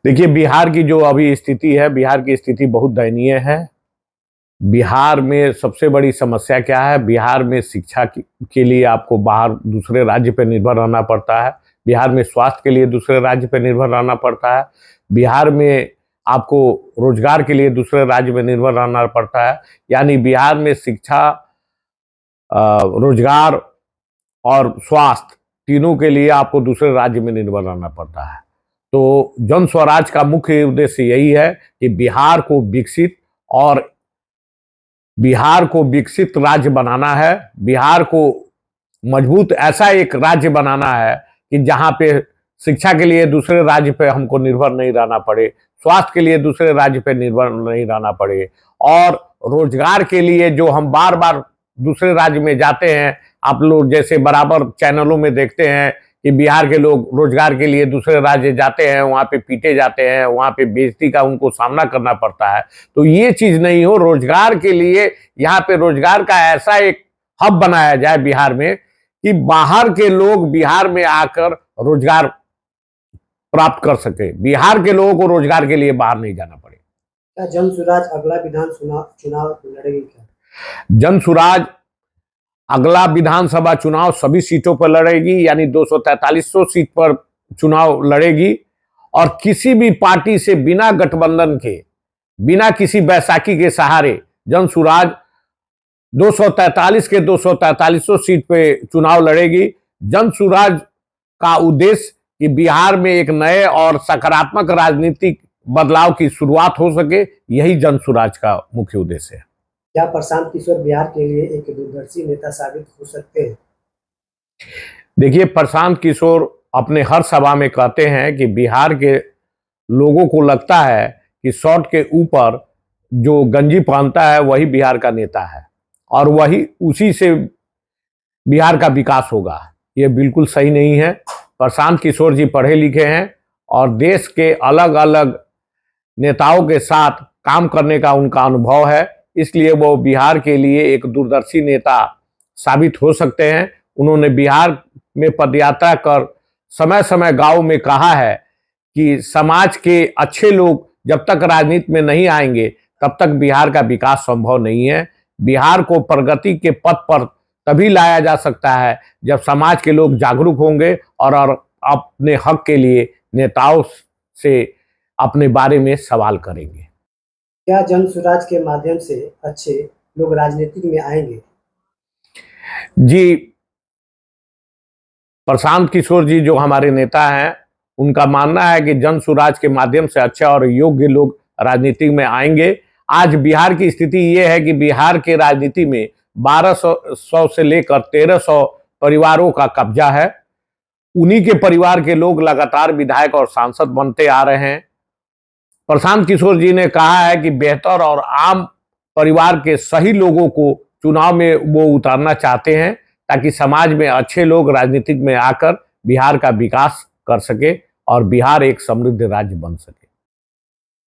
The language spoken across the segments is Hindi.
देखिए, बिहार की जो अभी स्थिति है, बिहार की स्थिति बहुत दयनीय है। बिहार में सबसे बड़ी समस्या क्या है? बिहार में शिक्षा के लिए आपको बाहर दूसरे राज्य पे निर्भर रहना पड़ता है। बिहार में स्वास्थ्य के लिए दूसरे राज्य पे निर्भर रहना पड़ता है। बिहार में आपको रोजगार के लिए दूसरे राज्य में निर्भर रहना पड़ता है। यानी बिहार में शिक्षा, रोजगार और स्वास्थ्य तीनों के लिए आपको दूसरे राज्य में निर्भर रहना पड़ता है। तो जन स्वराज का मुख्य उद्देश्य यही है कि बिहार को विकसित राज्य बनाना है। बिहार को मजबूत ऐसा एक राज्य बनाना है कि जहां पे शिक्षा के लिए दूसरे राज्य पे हमको निर्भर नहीं रहना पड़े, स्वास्थ्य के लिए दूसरे राज्य पे निर्भर नहीं रहना पड़े, और रोजगार के लिए जो हम बार बार दूसरे राज्य में जाते हैं, आप लोग जैसे बराबर चैनलों में देखते हैं कि बिहार के लोग रोजगार के लिए दूसरे राज्य जाते हैं, वहां पे पीटे जाते हैं, वहां पे बेइज्जती का उनको सामना करना पड़ता है। तो ये चीज नहीं हो। रोजगार के लिए यहाँ पे रोजगार का ऐसा एक हब बनाया जाए बिहार में कि बाहर के लोग बिहार में आकर रोजगार प्राप्त कर सके। बिहार के लोगों को रोजगार के लिए बाहर नहीं जाना पड़े। क्या जन स्वराज अगला विधान चुनाव लड़ेगी क्या? जन स्वराज अगला विधानसभा चुनाव सभी सीटों पर लड़ेगी, यानी 243 सीट पर चुनाव लड़ेगी, और किसी भी पार्टी से बिना गठबंधन के, बिना किसी बैसाखी के सहारे जन स्वराज 243 के 243 सीट पे चुनाव लड़ेगी। जन स्वराज का उद्देश्य कि बिहार में एक नए और सकारात्मक राजनीतिक बदलाव की शुरुआत हो सके, यही जन स्वराज का मुख्य उद्देश्य है। क्या प्रशांत किशोर बिहार के लिए एक दूरदर्शी नेता साबित हो सकते हैं? देखिए, प्रशांत किशोर अपने हर सभा में कहते हैं कि बिहार के लोगों को लगता है कि शर्ट के ऊपर जो गंजी पहनता है वही बिहार का नेता है, और वही उसी से बिहार का विकास होगा। ये बिल्कुल सही नहीं है। प्रशांत किशोर जी पढ़े लिखे हैं और देश के अलग अलग नेताओं के साथ काम करने का उनका अनुभव है, इसलिए वो बिहार के लिए एक दूरदर्शी नेता साबित हो सकते हैं। उन्होंने बिहार में पदयात्रा कर समय समय गांव में कहा है कि समाज के अच्छे लोग जब तक राजनीति में नहीं आएंगे तब तक बिहार का विकास संभव नहीं है। बिहार को प्रगति के पथ पर तभी लाया जा सकता है जब समाज के लोग जागरूक होंगे और अपने हक के लिए नेताओं से अपने बारे में सवाल करेंगे। क्या जन स्वराज के माध्यम से अच्छे लोग राजनीति में आएंगे? जी, प्रशांत किशोर जी जो हमारे नेता हैं, उनका मानना है कि जन स्वराज के माध्यम से अच्छे और योग्य लोग राजनीति में आएंगे। आज बिहार की स्थिति ये है कि बिहार के राजनीति में 1200 से लेकर 1300 परिवारों का कब्जा है। उन्हीं के परिवार के लोग लगातार विधायक और सांसद बनते आ रहे हैं। प्रशांत किशोर जी ने कहा है कि बेहतर और आम परिवार के सही लोगों को चुनाव में वो उतारना चाहते हैं ताकि समाज में अच्छे लोग राजनीतिक में आकर बिहार का विकास कर सके और बिहार एक समृद्ध राज्य बन सके।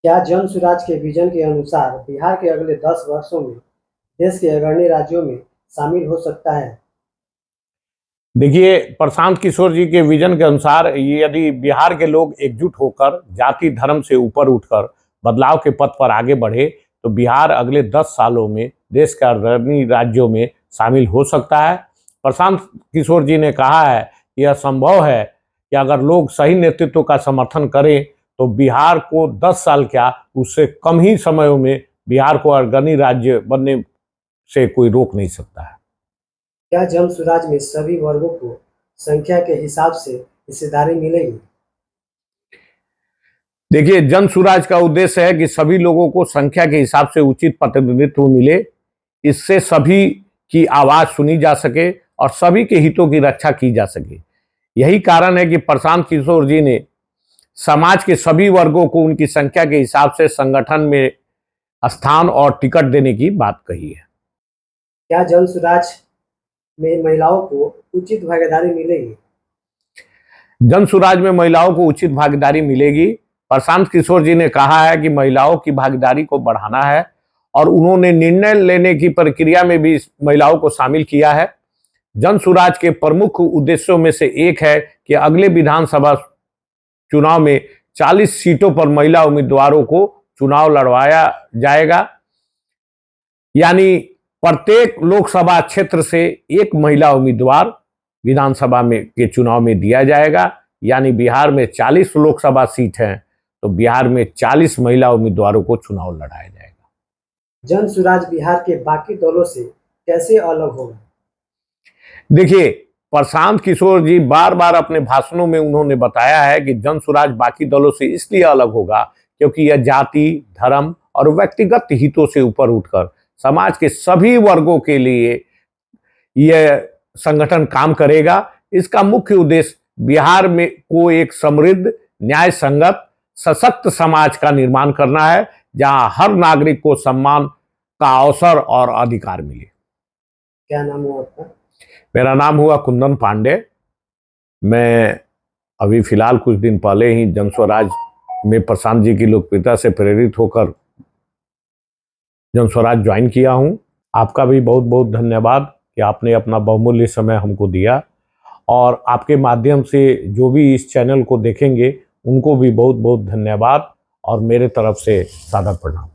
क्या जन स्वराज के विजन के अनुसार बिहार के अगले 10 वर्षों में देश के अग्रणी राज्यों में शामिल हो सकता है? देखिए, प्रशांत किशोर जी के विजन के अनुसार यदि बिहार के लोग एकजुट होकर जाति धर्म से ऊपर उठकर बदलाव के पथ पर आगे बढ़े तो बिहार अगले 10 सालों में देश के अग्रणी राज्यों में शामिल हो सकता है। प्रशांत किशोर जी ने कहा है कि यह संभव है कि अगर लोग सही नेतृत्व का समर्थन करें तो बिहार को 10 साल क्या, उससे कम ही समयों में बिहार को अग्रणी राज्य बनने से कोई रोक नहीं सकता है। क्या जन स्वराज में सभी वर्गों को संख्या के हिसाब से हिस्सेदारी मिलेगी? देखिए, जन स्वराज का उद्देश्य है कि सभी लोगों को संख्या के हिसाब से उचित प्रतिनिधित्व मिले, इससे सभी की आवाज सुनी जा सके और सभी के हितों की रक्षा की जा सके। यही कारण है कि प्रशांत किशोर जी ने समाज के सभी वर्गों को उनकी संख्या के हिसाब से संगठन में स्थान और टिकट देने की बात कही है। क्या जन स्वराज में महिलाओं को उचित भागीदारी मिलेगी? जन स्वराज में महिलाओं को उचित भागीदारी मिलेगी। प्रशांत किशोर जी ने कहा है कि महिलाओं की भागीदारी को बढ़ाना है और उन्होंने निर्णय लेने की प्रक्रिया में भी महिलाओं को शामिल किया है। जन स्वराज के प्रमुख उद्देश्यों में से एक है कि अगले विधानसभा चुनाव में 40 सीटों पर महिला उम्मीदवारों को चुनाव लड़वाया जाएगा। यानी प्रत्येक लोकसभा क्षेत्र से एक महिला उम्मीदवार विधानसभा में के चुनाव में दिया जाएगा। यानी बिहार में 40 लोकसभा सीट हैं, तो बिहार में 40 महिला उम्मीदवारों को चुनाव लड़ाया जाएगा। जन सुराज बिहार के बाकी दलों से कैसे अलग होगा? देखिए, प्रशांत किशोर जी बार बार अपने भाषणों में उन्होंने बताया है कि जन सुराज बाकी दलों से इसलिए अलग होगा क्योंकि यह जाति, धर्म और व्यक्तिगत हितों से ऊपर उठकर समाज के सभी वर्गों के लिए यह संगठन काम करेगा। इसका मुख्य उद्देश्य बिहार में को एक समृद्ध, न्याय संगत, सशक्त समाज का निर्माण करना है, जहां हर नागरिक को सम्मान का अवसर और अधिकार मिले। क्या नाम हुआ आपका? मेरा नाम हुआ कुंदन पांडे। मैं अभी फिलहाल कुछ दिन पहले ही जन स्वराज में प्रशांत जी की लोकप्रियता से प्रेरित होकर जन स्वराज ज्वाइन किया हूं। आपका भी बहुत बहुत धन्यवाद कि आपने अपना बहुमूल्य समय हमको दिया, और आपके माध्यम से जो भी इस चैनल को देखेंगे उनको भी बहुत बहुत धन्यवाद और मेरे तरफ से सादर प्रणाम।